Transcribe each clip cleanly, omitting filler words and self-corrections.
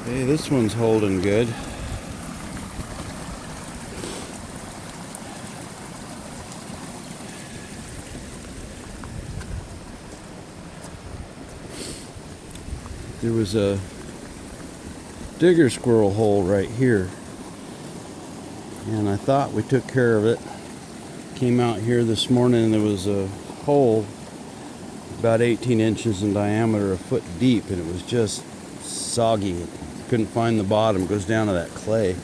Okay, this one's holding good. There was a digger squirrel hole right here, and I thought we took care of it. Came out here this morning and there was a hole about 18 inches in diameter, a foot deep, and it was just soggy. Couldn't find the bottom. It goes down to that clay.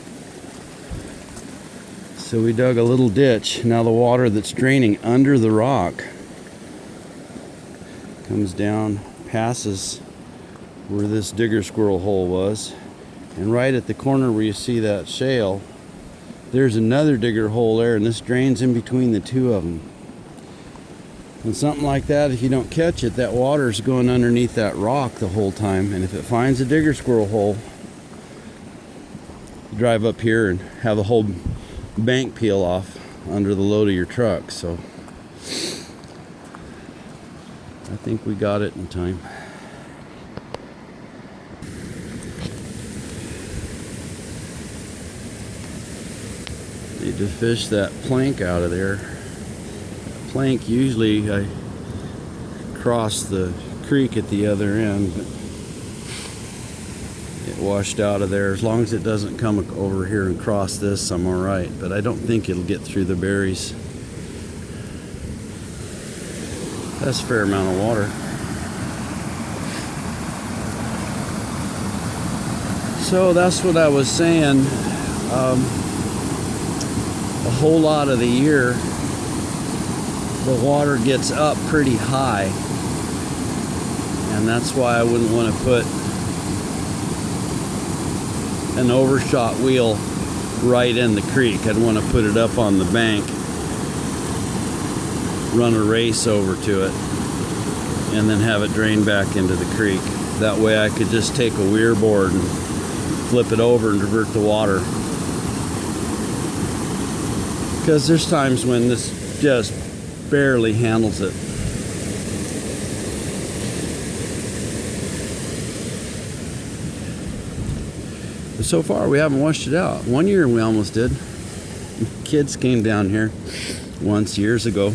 So we dug a little ditch. Now the water that's draining under the rock comes down, passes where this digger squirrel hole was, and right at the corner where you see that shale, there's another digger hole there, and this drains in between the two of them. And something like that, if you don't catch it, that water's going underneath that rock the whole time, and if it finds a digger squirrel hole, you drive up here and have the whole bank peel off under the load of your truck. So I think we got it in time. Need to fish that plank out of there. Plank, usually I cross the creek at the other end, but it washed out of there. As long as it doesn't come over here and cross this, I'm all right, but I don't think it'll get through the berries. That's a fair amount of water. So that's what I was saying. A whole lot of the year the water gets up pretty high, and that's why I wouldn't want to put an overshot wheel right in the creek. I'd want to put it up on the bank, run a race over to it, and then have it drain back into the creek. That way I could just take a weir board and flip it over and divert the water. Because there's times when this just barely handles it. But so far we haven't washed it out. One year we almost did. Kids came down here once years ago,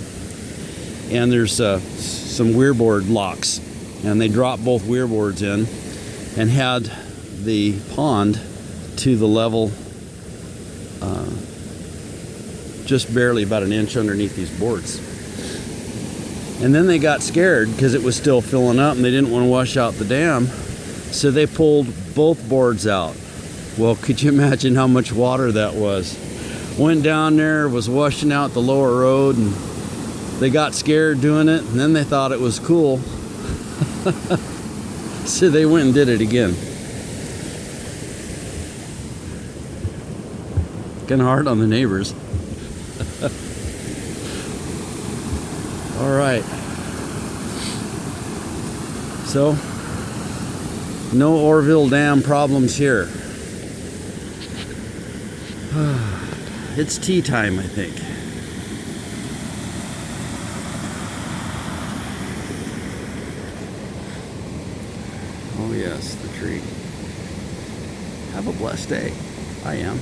and there's some weir board locks, and they dropped both weir boards in and had the pond to the level just barely about an inch underneath these boards. And then they got scared because it was still filling up and they didn't want to wash out the dam, so they pulled both boards out. Well, could you imagine how much water that was? Went down there, was washing out the lower road, and they got scared doing it, and then they thought it was cool. So they went and did it again. Kind of hard on the neighbors. All right. So, no Orville Dam problems here. It's tea time, I think. Oh yes, the tree. Have a blessed day. I am.